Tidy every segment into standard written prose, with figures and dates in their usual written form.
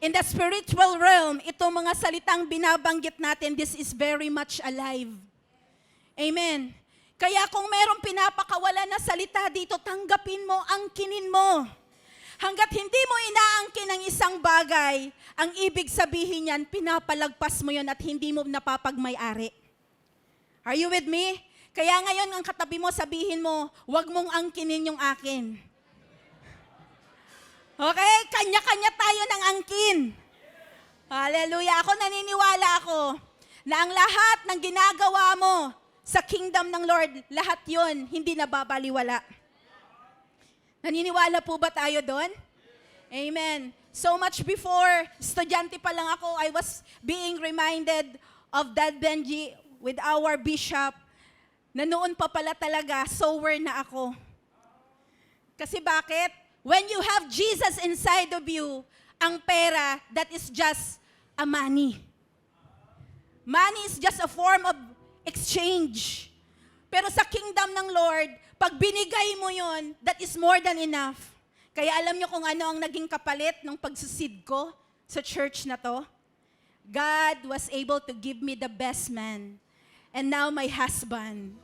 In the spiritual realm, itong mga salitang binabanggit natin, this is very much alive. Amen. Kaya kung merong pinapakawalan na salita dito, tanggapin mo, angkinin mo. Hanggat hindi mo inaangkin ang isang bagay, ang ibig sabihin yan, pinapalagpas mo yon at hindi mo napapagmay-ari. Are you with me? Kaya ngayon, ang katabi mo, sabihin mo, huwag mong angkinin yung akin. Okay? Kanya-kanya tayo ng angkin. Hallelujah. Ako naniniwala ako na ang lahat ng ginagawa mo sa kingdom ng Lord, lahat yon hindi nababaliwala. Naniniwala po ba tayo doon? Amen. So much before, estudyante pa lang ako, I was being reminded of Dad Benji with our bishop na noon pa pala talaga, sower na ako. Kasi bakit? When you have Jesus inside of you, ang pera, that is just a money. Money is just a form of exchange. Pero sa kingdom ng Lord, pag binigay mo yon, that is more than enough. Kaya alam nyo kung ano ang naging kapalit ng pagsusid ko sa church na to? God was able to give me the best man. And now my husband.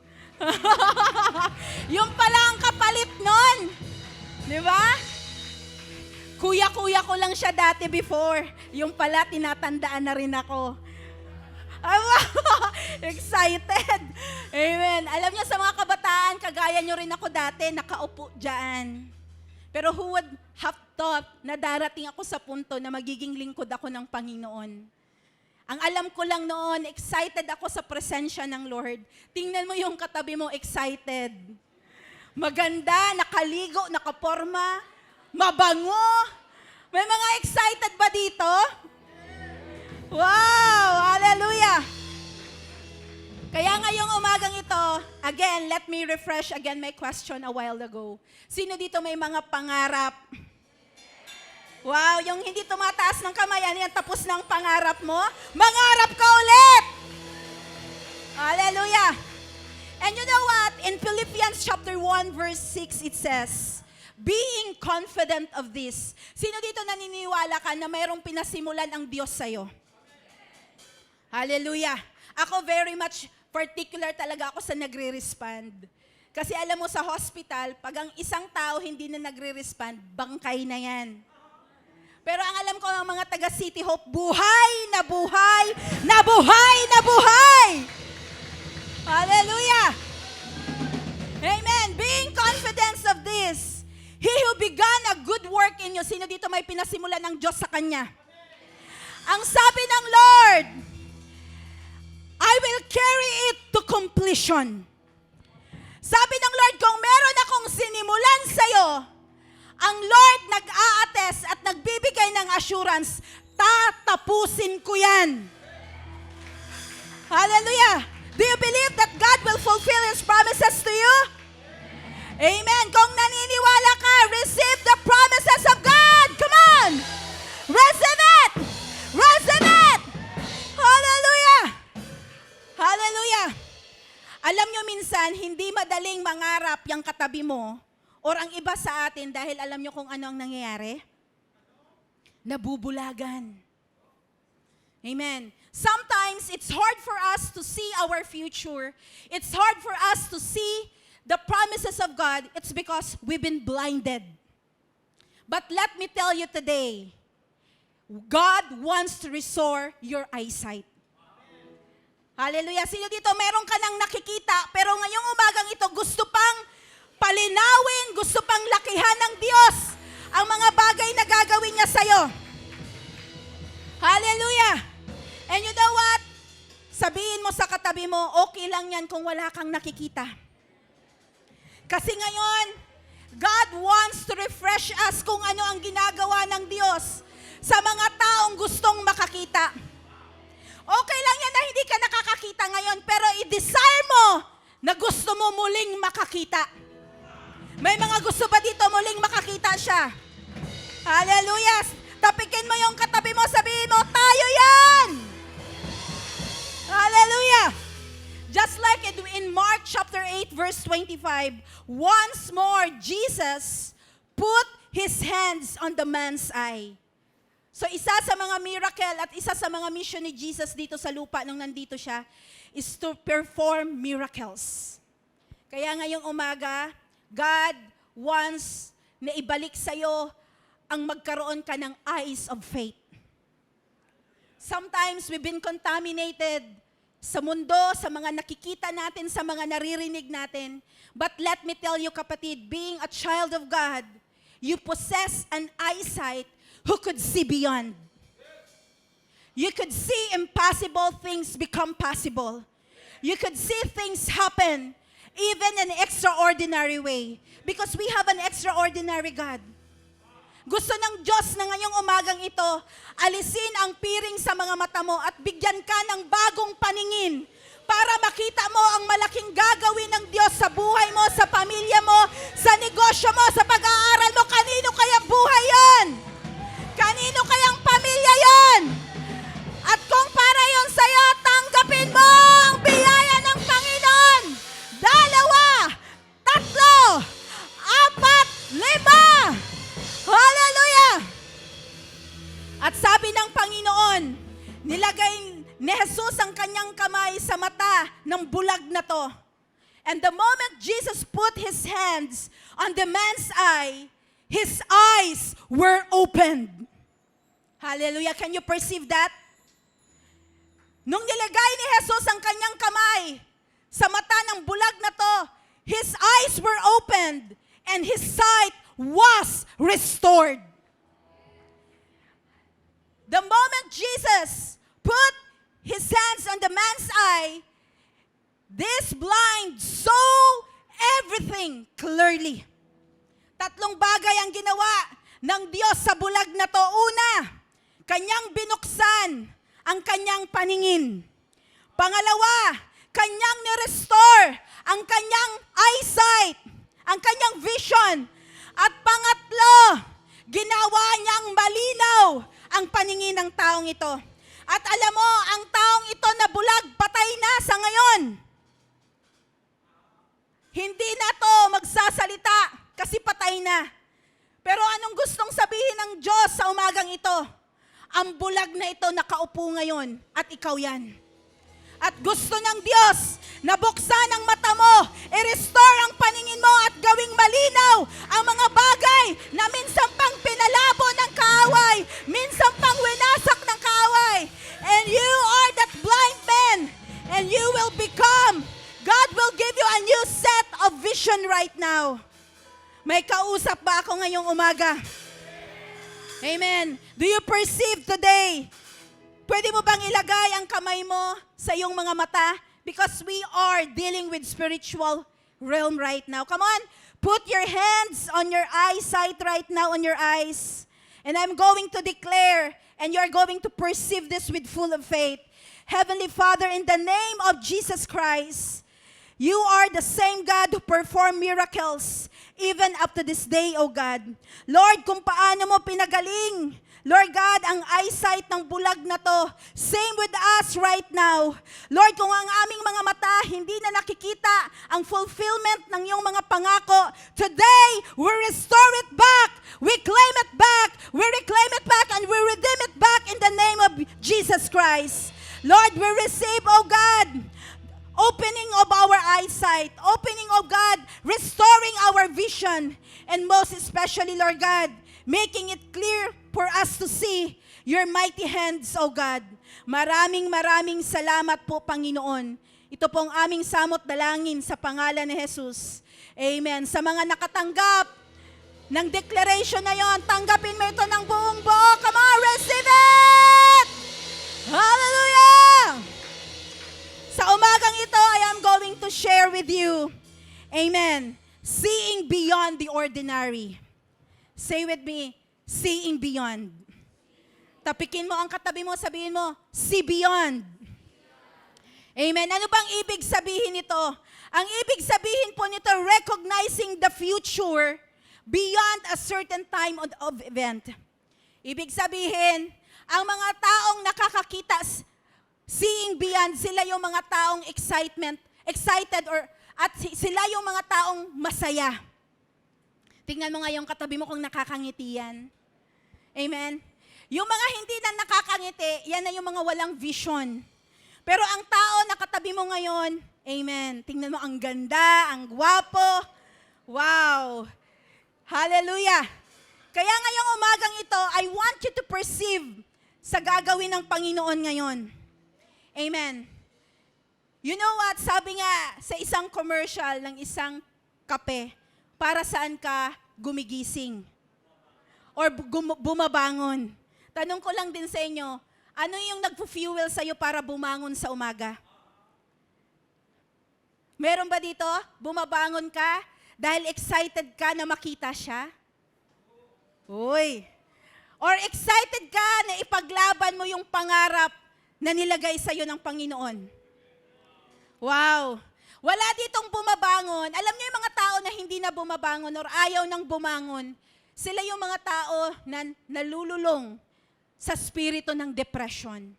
Yung pala ang kapalit nun. Di ba? Kuya-kuya ko lang siya dati before. Yung pala, tinatandaan na rin ako. Excited. Amen. Alam niyo sa mga kabataan, kagaya niyo rin ako dati, nakaupo dyan. Pero who would have thought na darating ako sa punto na magiging lingkod ako ng Panginoon? Ang alam ko lang noon, excited ako sa presensya ng Lord. Tingnan mo yung katabi mo, excited. Maganda, nakaligo, nakaporma, mabango. May mga excited ba dito? Wow! Hallelujah! Kaya ngayong umagang ito, again, let me refresh again my question a while ago. Sino dito may mga pangarap? Wow, yung hindi tumataas ng kamay, ano yan, tapos ng pangarap mo? Mangarap ka ulit! Hallelujah! And you know what? In Philippians chapter 1 verse 6 it says, being confident of this. Sino dito naniniwala ka na mayroong pinasimulan ang Diyos sa'yo? Hallelujah. Ako very much particular talaga ako sa nagre-respond. Kasi alam mo sa hospital, pag ang isang tao hindi na nagre-respond, bangkay na yan. Pero ang alam ko ng mga taga City Hope, buhay na buhay, na buhay na buhay! Hallelujah! Amen. Being confident of this, He who began a good work in you, sino dito may pinasimulan ng Diyos sa Kanya? Ang sabi ng Lord, I will carry it to completion. Sabi ng Lord, kung meron akong sinimulan sa'yo, ang Lord nag-a-attest at nagbibigay ng assurance, tatapusin ko yan. Hallelujah! Do you believe that God will fulfill His promises to you? Amen. Kung naniniwala ka, receive the promises of God. Come on! Receive it! Receive it! Hallelujah! Hallelujah! Alam nyo minsan, hindi madaling mangarap yung katabi mo or ang iba sa atin dahil alam nyo kung ano ang nangyayari? Nabubulagan. Amen. Sometimes it's hard for us to see our future. It's hard for us to see the promises of God. It's because we've been blinded. But let me tell you today, God wants to restore your eyesight. Hallelujah. Sino dito, meron ka nang nakikita, pero ngayong umagang ito, gusto pang palinawin, gusto pang lakihan ng Diyos ang mga bagay na gagawin niya sa'yo. Hallelujah. And you know what? Sabihin mo sa katabi mo, okay lang yan kung wala kang nakikita. Kasi ngayon, God wants to refresh us kung ano ang ginagawa ng Diyos sa mga taong gustong makakita. Okay lang yan na hindi ka nakakakita ngayon, pero i-desire mo na gusto mo muling makakita. May mga gusto ba dito muling makakita siya? Hallelujah! Tapikin mo yung katabi mo, sabihin mo, tayo yan! Hallelujah! Just like in Mark chapter 8 verse 25, once more Jesus put His hands on the man's eye. So isa sa mga miracle at isa sa mga mission ni Jesus dito sa lupa nung nandito siya is to perform miracles. Kaya ngayong umaga, God wants na ibalik sa'yo ang magkaroon ka ng eyes of faith. Sometimes we've been contaminated sa mundo, sa mga nakikita natin, sa mga naririnig natin. But let me tell you kapatid, being a child of God, you possess an eyesight who could see beyond. You could see impossible things become possible. You could see things happen even in an extraordinary way. Because we have an extraordinary God. Gusto ng Diyos na ngayong umagang ito, alisin ang piring sa mga mata mo at bigyan ka ng bagong paningin para makita mo ang malaking gagawin ng Diyos sa buhay mo, sa pamilya mo, sa negosyo mo, sa pag-aaral mo. Kanino kaya buhay yon? Kanino kayang pamilya yon? At kung para yon sa'yo, tanggapin mo ang biyaya ng Panginoon. 2, 3, 4, 5. Hallelujah! At sabi ng Panginoon, nilagay ni Jesus ang kanyang kamay sa mata ng bulag na to. And the moment Jesus put his hands on the man's eye, his eyes were opened. Hallelujah! Can you perceive that? Nung nilagay ni Jesus ang kanyang kamay sa mata ng bulag na to, his eyes were opened and his sight was restored. The moment Jesus put his hands on the man's eye, this blind saw everything clearly. 3 bagay ang ginawa ng Diyos sa bulag na to. Una, kanyang binuksan ang kanyang paningin. Pangalawa, kanyang ni-restore ang kanyang eyesight, ang kanyang vision. At pangatlo, ginawa niyang malinaw ang paningin ng taong ito. At alam mo, ang taong ito na bulag, patay na sa ngayon. Hindi na to magsasalita kasi patay na. Pero anong gustong sabihin ng Diyos sa umagang ito? Ang bulag na ito nakaupo ngayon at ikaw yan. At gusto ng Diyos na buksan ang mata mo, i-restore ang paningin mo at gawing malinaw ang mga bagay na minsan pang pinalabo ng kaaway, minsan pang winasak ng kaaway. And you are that blind man and you will become, God will give you a new set of vision right now. May kausap ba ako ngayong umaga? Amen. Do you perceive today? Pwede mo bang ilagay ang kamay mo sa iyong mga mata? Because we are dealing with spiritual realm right now. Come on, put your hands on your eyesight right now, on your eyes. And I'm going to declare, and you're going to perceive this with full of faith. Heavenly Father, in the name of Jesus Christ, you are the same God who performed miracles even up to this day, O God. Lord, kung paano mo pinagaling, Lord God, ang eyesight ng bulag na to, same with us right now. Lord, kung ang aming mga mata hindi na nakikita ang fulfillment ng iyong mga pangako, today, we restore it back. We claim it back. We reclaim it back and we redeem it back in the name of Jesus Christ. Lord, we receive, oh God, opening of our eyesight, opening of God, restoring our vision, and most especially, Lord God, making it clear for us to see your mighty hands, O God. Maraming salamat po, Panginoon. Ito pong aming samot dalangin sa pangalan ni Jesus. Amen. Sa mga nakatanggap ng declaration na yon, tanggapin mo ito ng buong buo. Come on, receive it! Hallelujah! Sa umagang ito, I am going to share with you, amen, seeing beyond the ordinary. Say with me, seeing beyond. Tapikin mo ang katabi mo, sabihin mo, see beyond. Amen. Ano bang ibig sabihin nito? Ang ibig sabihin po nito, recognizing the future beyond a certain time of event. Ibig sabihin, ang mga taong nakakakita, seeing beyond, sila yung mga taong excited, at sila yung mga taong masaya. Tingnan mo nga yung katabi mo kung nakakangiti yan. Amen? Yung mga hindi na nakakangiti, yan na yung mga walang vision. Pero ang tao na katabi mo ngayon, amen. Tingnan mo, ang ganda, ang gwapo. Wow. Hallelujah. Kaya ngayong umagang ito, I want you to perceive sa gagawin ng Panginoon ngayon. Amen. You know what? Sabi nga sa isang commercial ng isang kape, para saan ka gumigising? Or bumabangon? Tanong ko lang din sa inyo, ano yung nagpo-fuel sa'yo para bumangon sa umaga? Meron ba dito? Bumabangon ka dahil excited ka na makita siya? Uy! Or excited ka na ipaglaban mo yung pangarap na nilagay sa'yo ng Panginoon? Wow! Wala ditong bumabangon. Alam niyo yung mga tao na hindi na bumabangon or ayaw nang bumangon, sila yung mga tao na nalululong sa spirito ng depression.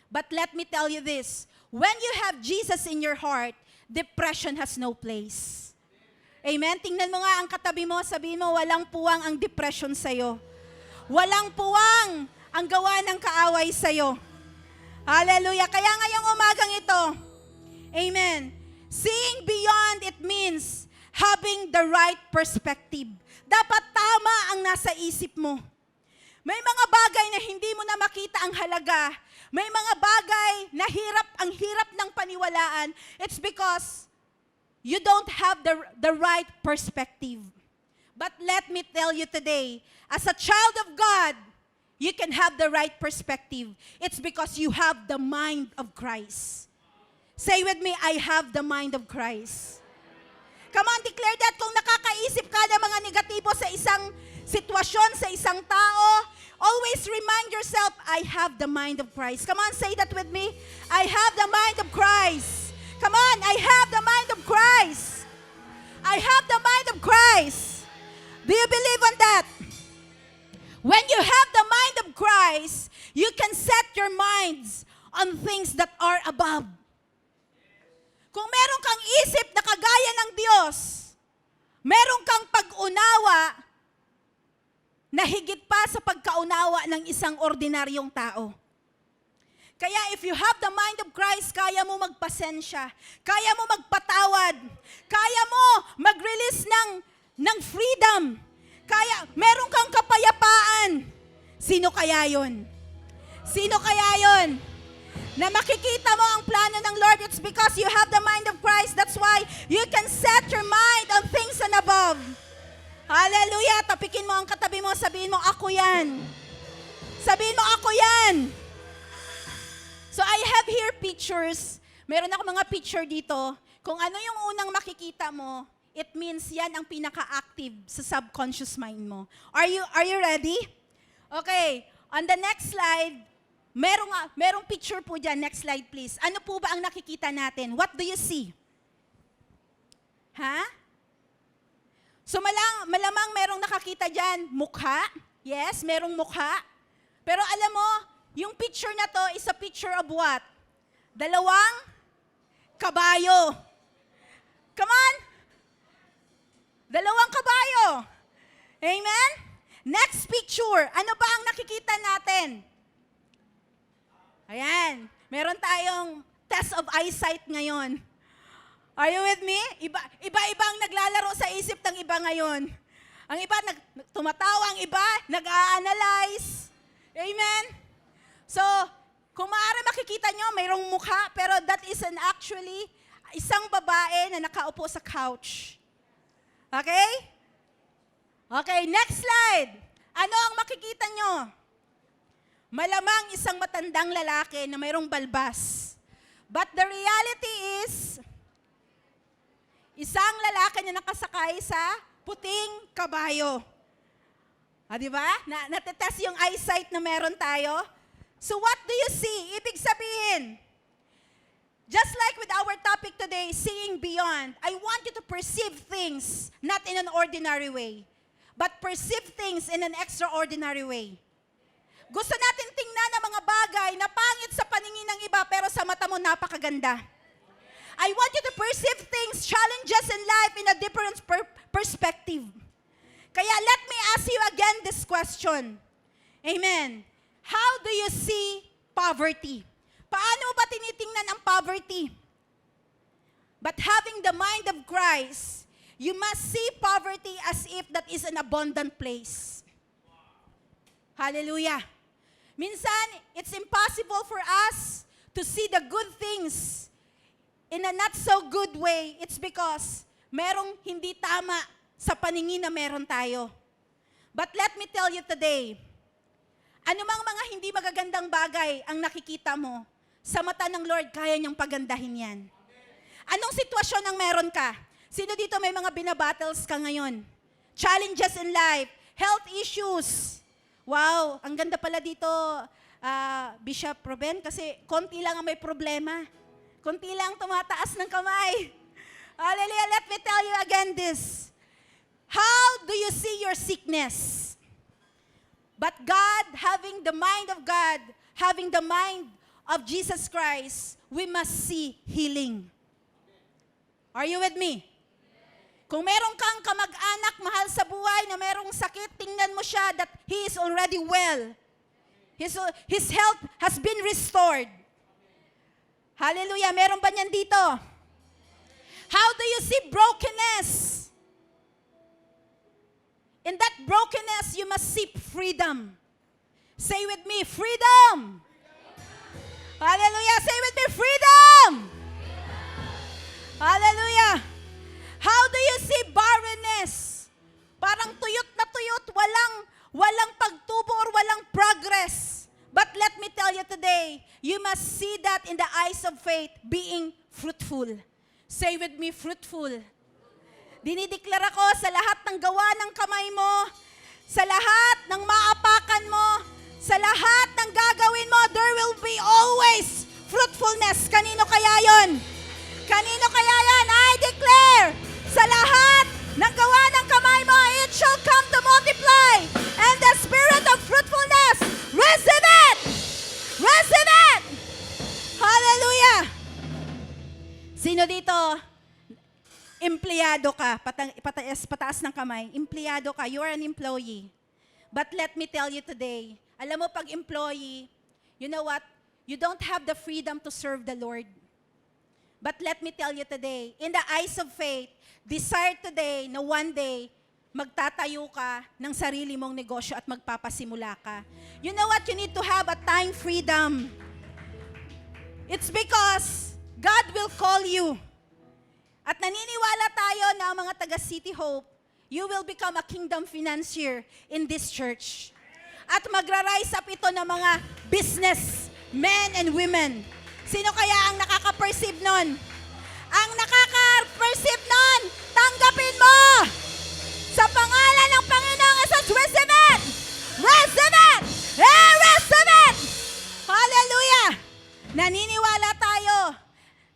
But let me tell you this, when you have Jesus in your heart, depression has no place. Amen? Tingnan mo nga ang katabi mo, sabihin mo, walang puwang ang depression sa'yo. Walang puwang ang gawa ng kaaway sa'yo. Hallelujah. Kaya ngayong umagang ito, amen, seeing beyond, it means having the right perspective. Dapat tama ang nasa isip mo. May mga bagay na hindi mo na makita ang halaga. May mga bagay na ang hirap ng paniwalaan. It's because you don't have the right perspective. But let me tell you today, as a child of God, you can have the right perspective. It's because you have the mind of Christ. Say with me, I have the mind of Christ. Come on, declare that. Kung nakakaisip ka ng mga negatibo sa isang sitwasyon, sa isang tao, always remind yourself, I have the mind of Christ. Come on, say that with me. I have the mind of Christ. Come on, I have the mind of Christ. I have the mind of Christ. Do you believe on that? When you have the mind of Christ, you can set your minds on things that are above. Kung meron kang isip na kagaya ng Diyos, meron kang pag-unawa na higit pa sa pagkaunawa ng isang ordinaryong tao. Kaya if you have the mind of Christ, kaya mo magpasensya, kaya mo magpatawad, kaya mo mag-release ng freedom, kaya meron kang kapayapaan. Sino kaya yon? Sino kaya yon? Na makikita mo ang plano ng Lord, it's because you have the mind of Christ. That's why you can set your mind on things and above. Hallelujah! Tapikin mo ang katabi mo, sabihin mo, ako yan. Sabihin mo, ako yan. So I have here pictures. Meron ako mga picture dito. Kung ano yung unang makikita mo, it means yan ang pinaka-active sa subconscious mind mo. Are you ready? Okay, on the next slide, merong picture po dyan. Next slide, please. Ano po ba ang nakikita natin? What do you see? Ha? So malamang merong nakakita dyan, mukha. Yes, merong mukha. Pero alam mo, yung picture na to is a picture of what? Dalawang kabayo. Come on! Dalawang kabayo. Amen? Next picture. Ano ba ang nakikita natin? Ayan. Meron tayong test of eyesight ngayon. Are you with me? Iba-iba ang naglalaro sa isip ng iba ngayon. Ang iba, tumatawa, ang iba, nag-a-analyze. Amen? So, kung maaari makikita nyo, mayroong mukha, pero that is actually isang babae na nakaupo sa couch. Okay? Okay, next slide. Ano ang makikita nyo? Malamang isang matandang lalaki na mayroong balbas. But the reality is, isang lalaki na nakasakay sa puting kabayo. Diba? Natetest yung eyesight na meron tayo. So what do you see? Ibig sabihin, just like with our topic today, seeing beyond, I want you to perceive things not in an ordinary way, but perceive things in an extraordinary way. Gusto natin tingnan ang mga bagay na pangit sa paningin ng iba, pero sa mata mo napakaganda. I want you to perceive things, challenges in life in a different perspective. Kaya let me ask you again this question. Amen. How do you see poverty? Paano ba tinitingnan ang poverty? But having the mind of Christ, you must see poverty as if that is an abundant place. Hallelujah. Minsan, it's impossible for us to see the good things in a not so good way. It's because merong hindi tama sa paningin na meron tayo. But let me tell you today, anumang mga hindi magagandang bagay ang nakikita mo, sa mata ng Lord, kaya niyang pagandahin yan. Anong sitwasyon ang meron ka? Sino dito may mga binabattles ka ngayon? Challenges in life, health issues. Wow, ang ganda pala dito, Bishop Ruben, kasi konti lang ang may problema. Konti lang tumataas ng kamay. Hallelujah, let me tell you again this. How do you see your sickness? But God, having the mind of God, having the mind of Jesus Christ, we must see healing. Are you with me? Kung meron kang kamag-anak, mahal sa buhay, na merong sakit, tingnan mo siya that he is already well. His health has been restored. Hallelujah. Meron ba niyan dito? How do you see brokenness? In that brokenness, you must see freedom. Say with me, freedom. Hallelujah. Say with me, freedom. Hallelujah. How do you see barrenness? Parang tuyot na tuyot, walang pagtubo or walang progress. But let me tell you today, you must see that in the eyes of faith, being fruitful. Say with me, fruitful. Dinideklara ko sa lahat ng gawa ng kamay mo, sa lahat ng maapakan mo, sa lahat ng gagawin mo, there will be always fruitfulness. Kanino kaya yon? Kanino kaya yan? I declare, sa lahat ng gawa ng kamay mo, it shall come to multiply. And the spirit of fruitfulness, receive it! Receive it! Hallelujah! Sino dito? Empleyado ka. Pataas ng kamay. Empleyado ka. You are an employee. But let me tell you today, alam mo pag employee, you know what? You don't have the freedom to serve the Lord. But let me tell you today, in the eyes of faith, desire today na one day, magtatayo ka ng sarili mong negosyo at magpapasimula ka. You know what? You need to have a time freedom. It's because God will call you. At naniniwala tayo na ang mga taga City Hope, you will become a kingdom financier in this church. At magra-rise up ito ng mga business men and women. Sino kaya ang nakaka-perceive nun? Ang nakaka-perceive nun, tanggapin mo! Sa pangalan ng Panginoong Jesus, receive it! Receive it! Receive it! Hallelujah! Naniniwala tayo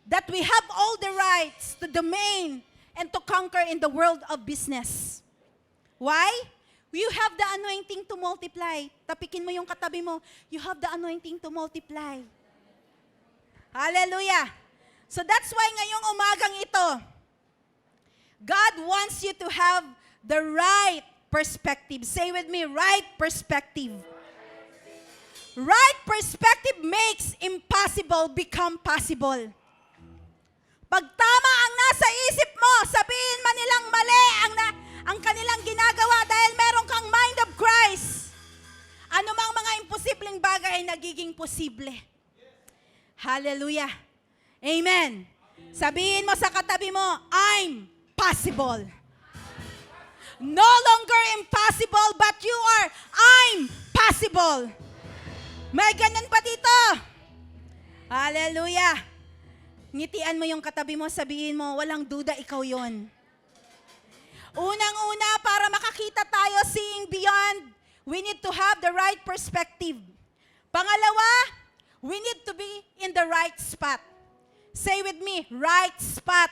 that we have all the rights to domain and to conquer in the world of business. Why? You have the anointing to multiply. Tapikin mo yung katabi mo, you have the anointing to multiply. Hallelujah. So that's why ngayong umagang ito, God wants you to have the right perspective. Say with me, right perspective. Right perspective makes impossible become possible. Pag tama ang nasa isip mo, sabihin man nilang mali ang kanilang ginagawa dahil meron kang mind of Christ. Anumang mga imposibleng bagay ay nagiging posible. Hallelujah. Amen. Sabihin mo sa katabi mo, I'm possible. No longer impossible, but you are, I'm possible. May ganun pa dito. Hallelujah. Ngitian mo yung katabi mo, sabihin mo, walang duda, ikaw yon. Unang-una, para makakita tayo seeing beyond, we need to have the right perspective. Pangalawa, we need to be in the right spot. Say with me, right spot.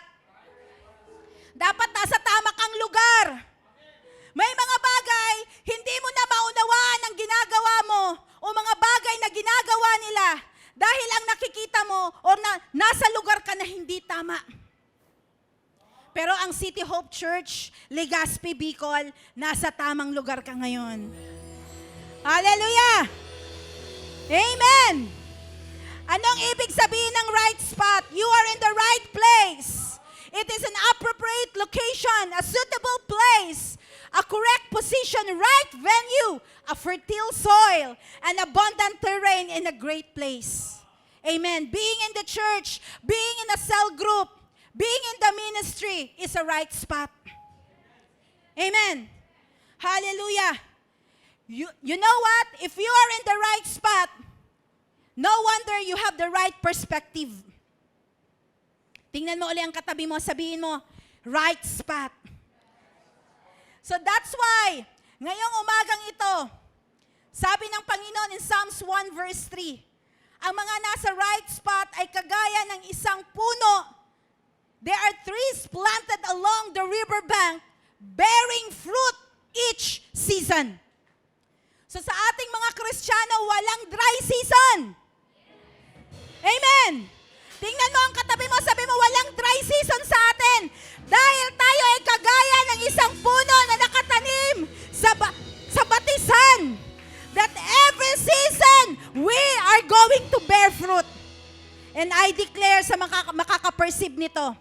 Dapat nasa tama kang lugar. May mga bagay, hindi mo na maunawaan ang ginagawa mo o mga bagay na ginagawa nila dahil ang nakikita mo o nasa lugar ka na hindi tama. Pero ang City Hope Church, Legazpi, Bicol, nasa tamang lugar ka ngayon. Hallelujah! Amen! Anong ibig sabihin ng right spot? You are in the right place. It is an appropriate location, a suitable place, a correct position, right venue, a fertile soil, an abundant terrain in a great place. Amen. Being in the church, being in a cell group, being in the ministry is a right spot. Amen. Hallelujah. You know what? If you are in the right spot, no wonder you have the right perspective. Tingnan mo ulit ang katabi mo, sabihin mo, right spot. So that's why, ngayong umagang ito, sabi ng Panginoon in Psalms 1 verse 3, ang mga nasa right spot ay kagaya ng isang puno. There are trees planted along the riverbank, bearing fruit each season. So sa ating mga Kristiyano, walang dry season. Amen. Tingnan mo ang katabi mo, sabi mo, walang dry season sa atin. Dahil tayo ay kagaya ng isang puno na nakatanim sa batisan. That every season, we are going to bear fruit. And I declare sa makaka-perceive nito,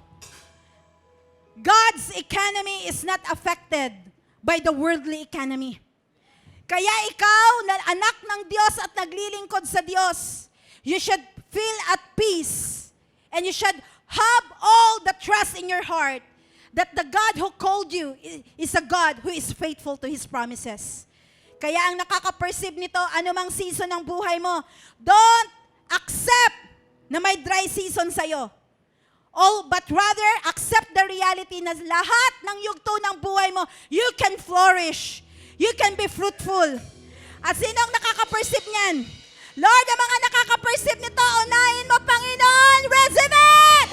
God's economy is not affected by the worldly economy. Kaya ikaw, na anak ng Diyos at naglilingkod sa Diyos, you should feel at peace. And you should have all the trust in your heart that the God who called you is a God who is faithful to His promises. Kaya ang nakaka-perceive nito, anumang season ng buhay mo, don't accept na may dry season sa'yo. But rather, accept the reality na lahat ng yugto ng buhay mo, you can flourish. You can be fruitful. At sinong nakaka-perceive niyan? Lord, ang mga nakaka-perceive nito, unahin mo, Panginoon, receive it!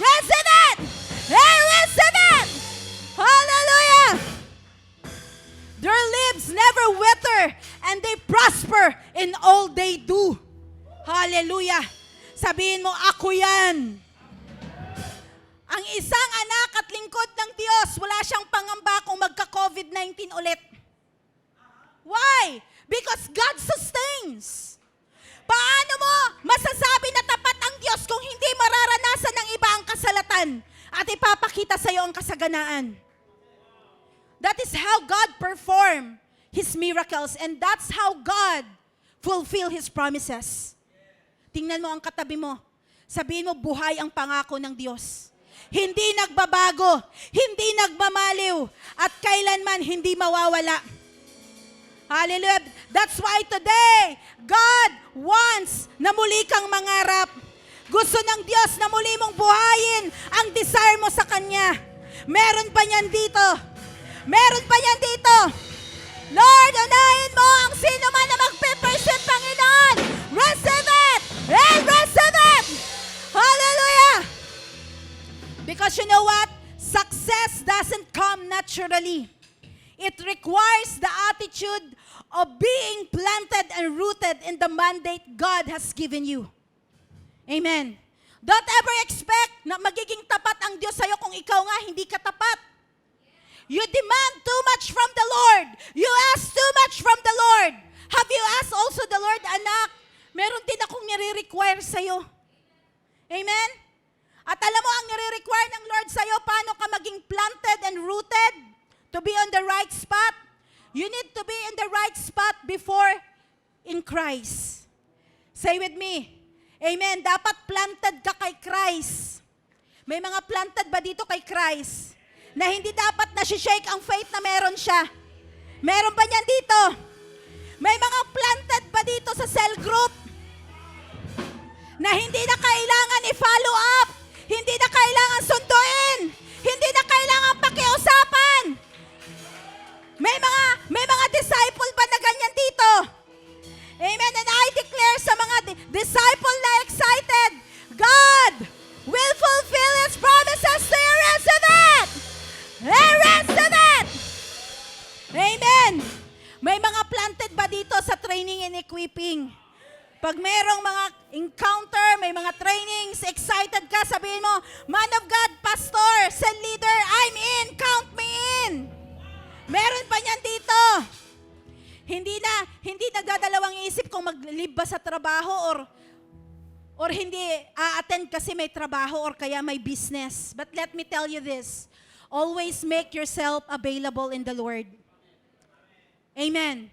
Receive it! Hey, receive it! Hallelujah! Their lips never wither, and they prosper in all they do. Hallelujah! Sabihin mo, ako yan. Ang isang anak at lingkod ng Diyos, wala siyang pangamba kung magka-COVID-19 ulit. Why? Because God sustains. Paano mo masasabi na tapat ang Diyos kung hindi mararanasan ng iba ang kasalatan at ipapakita sa iyo ang kasaganaan? That is how God perform His miracles, and that's how God fulfill His promises. Tingnan mo ang katabi mo. Sabihin mo, buhay ang pangako ng Diyos. Hindi nagbabago, hindi nagmamaliw, at kailanman hindi mawawala. Hallelujah. That's why today, God wants na muli kang mangarap. Gusto ng Diyos na muli mong buhayin ang desire mo sa Kanya. Meron pa niyan dito. Meron pa niyan dito. Lord, unahin mo ang sino man na magpe-perceive, Panginoon. Receive it! And receive it! Hallelujah! Because you know what? Success doesn't come naturally. It requires the attitude of being planted and rooted in the mandate God has given you. Amen. Don't ever expect na magiging tapat ang Diyos sa'yo kung ikaw nga hindi ka tapat. You demand too much from the Lord. You ask too much from the Lord. Have you asked also the Lord, anak, meron din akong nire-require sa'yo. Amen? At alam mo ang nire-require ng Lord sa'yo, paano ka maging planted and rooted? To be on the right spot, you need to be in the right spot before in Christ. Say with me, amen, dapat planted ka kay Christ. May mga planted ba dito kay Christ? Na hindi dapat na-shake ang faith na meron siya. Meron ba niyan dito? May mga planted ba dito sa cell group? Na hindi na kailangan i-follow up. Hindi na kailangan sunduin. Hindi na kailangan pakiusapan. May mga disciple ba na ganyan dito? Amen. And I declare sa mga disciple na excited, God will fulfill His promises to your rest of it. The rest of it. Amen. May mga planted ba dito sa training and equipping? Pag merong mga encounter, may mga trainings, excited ka, sabihin mo, man of God, pastor, cell leader, I'm in, count me in. Meron pa niyan dito. Hindi nagdadalawang isip kung mag-leave ba sa trabaho or hindi a-attend kasi may trabaho or kaya may business. But let me tell you this, always make yourself available in the Lord. Amen.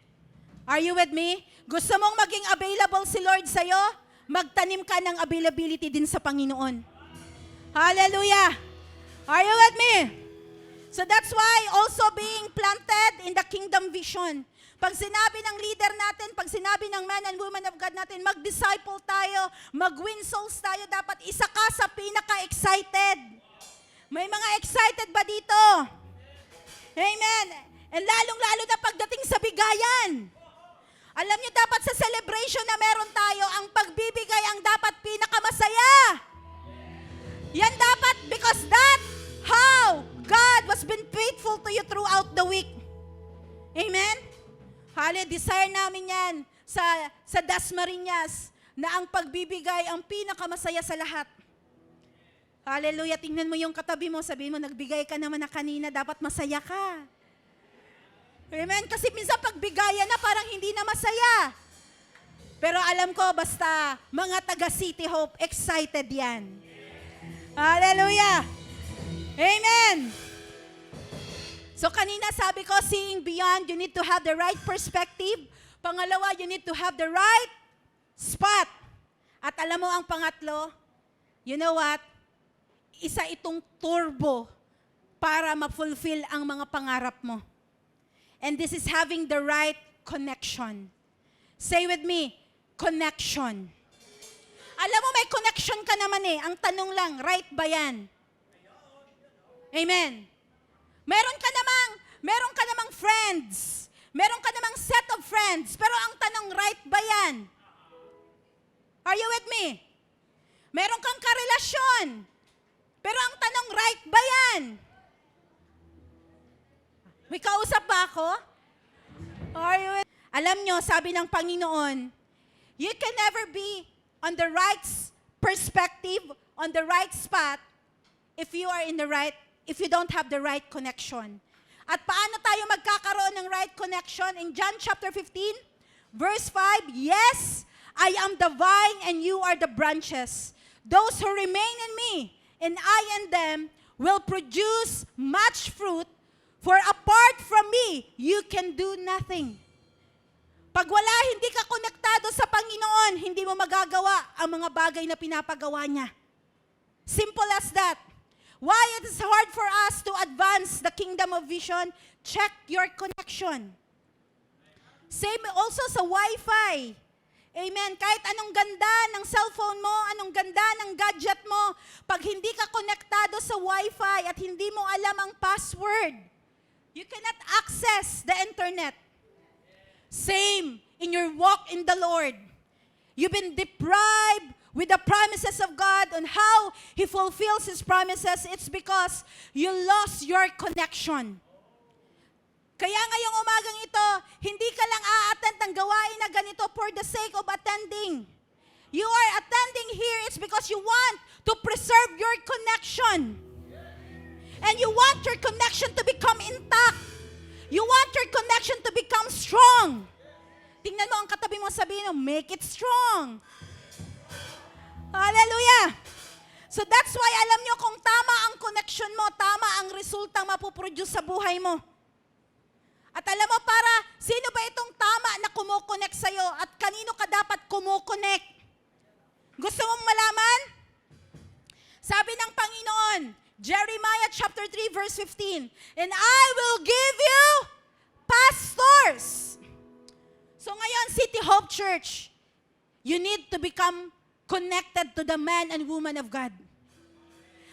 Are you with me? Gusto mong maging available si Lord sa'yo? Magtanim ka ng availability din sa Panginoon. Hallelujah! Are you with me? So that's why also being planted in the kingdom vision. Pag sinabi ng leader natin, pag sinabi ng men and women of God natin, mag-disciple tayo, mag-win souls tayo, dapat isa ka sa pinaka-excited. May mga excited ba dito? Amen. And lalong-lalo na pagdating sa bigayan. Alam niyo, dapat sa celebration na meron tayo, ang pagbibigay ang dapat pinakamasaya. Yan dapat because that how God was been faithful to you throughout the week. Amen? Hallelujah, desire namin yan sa Dasmariñas na ang pagbibigay ang pinakamasaya sa lahat. Hallelujah, tingnan mo yung katabi mo, sabihin mo, nagbigay ka naman na kanina, dapat masaya ka. Amen? Kasi minsan pagbigayan na parang hindi na masaya. Pero alam ko, basta mga taga City Hope, excited yan. Hallelujah! Amen! So kanina sabi ko, seeing beyond, you need to have the right perspective. Pangalawa, you need to have the right spot. At alam mo ang pangatlo, you know what? Isa itong turbo para ma-fulfill ang mga pangarap mo. And this is having the right connection. Say with me, connection. Alam mo, may connection ka naman eh. Ang tanong lang, right ba yan? Amen. Meron ka namang friends. Meron ka namang set of friends. Pero ang tanong, right ba yan? Are you with me? Meron kang karelasyon. Pero ang tanong, right ba yan? May kausap ba ako? Are you with? Alam nyo, sabi ng Panginoon, you can never be on the right perspective, on the right spot, if you don't have the right connection. At paano tayo magkakaroon ng right connection? In John chapter 15, verse 5, yes, I am the vine and you are the branches. Those who remain in me and I in them will produce much fruit, for apart from me, you can do nothing. Pag hindi ka konektado sa Panginoon, hindi mo magagawa ang mga bagay na pinapagawa niya. Simple as that. Why it is hard for us to advance the kingdom of vision? Check your connection. Same also sa Wi-Fi. Amen. Kahit anong ganda ng cellphone mo, anong ganda ng gadget mo, pag hindi ka konektado sa Wi-Fi at hindi mo alam ang password, you cannot access the internet. Same in your walk in the Lord. You've been deprived with the promises of God on how He fulfills His promises. It's because you lost your connection. Kaya ngayong umagang ito, hindi ka lang a-attend ng gawain na ganito for the sake of attending. You are attending here, it's because you want to preserve your connection. And you want your connection to become intact. You want your connection to become strong. Tingnan mo ang katabi mo, sabihin mo, make it strong. Hallelujah! So that's why alam nyo kung tama ang connection mo, tama ang resultang mapuproduce sa buhay mo. At alam mo sino ba itong tama na kumukonect sa'yo at kanino ka dapat kumukonect? Gusto mong malaman? Sabi ng Panginoon, Jeremiah chapter 3 verse 15, and I will give you pastors. So ngayon, City Hope Church, you need to become connected to the man and woman of God.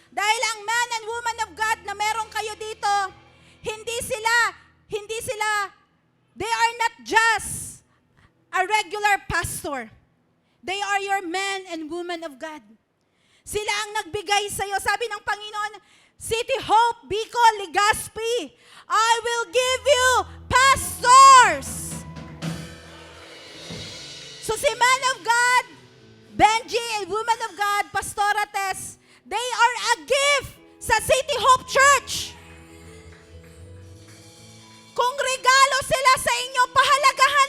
Dahil ang man and woman of God na meron kayo dito, hindi sila, they are not just a regular pastor. They are your men and women of God. Sila ang nagbigay sa iyo. Sabi ng Panginoon, City Hope, Bicol, Legazpi, I will give you pastors. So si man of God, Benji, and woman of God, Pastora Tess, they are a gift sa City Hope Church. Kung regalo sila sa inyo, pahalagahan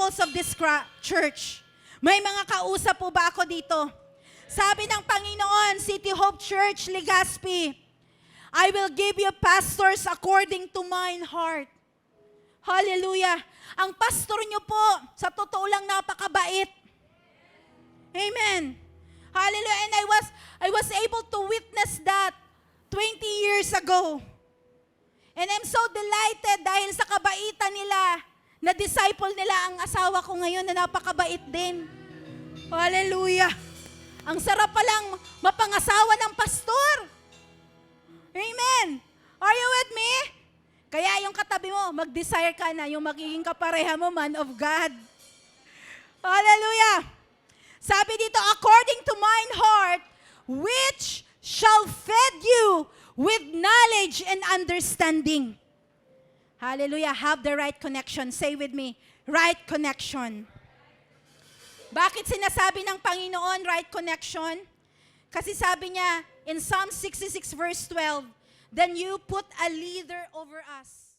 principles of this church. May mga kausap po ba ako dito? Sabi ng Panginoon, City Hope Church, Legazpi, I will give you pastors according to mine heart. Hallelujah. Ang pastor nyo po, sa totoo lang napakabait. Amen. Hallelujah. And I was able to witness that 20 years ago. And I'm so delighted dahil sa kabaitan nila, na disciple nila ang asawa ko ngayon na napakabait din. Hallelujah. Ang sarap palang mapangasawa ng pastor. Amen. Are you with me? Kaya yung katabi mo, mag-desire ka na yung magiging kapareha mo, man of God. Hallelujah. Sabi dito, according to mine heart, which shall feed you with knowledge and understanding. Hallelujah. Have the right connection. Say with me, right connection. Bakit sinasabi ng Panginoon right connection? Kasi sabi niya in Psalm 66 verse 12, then you put a leader over us.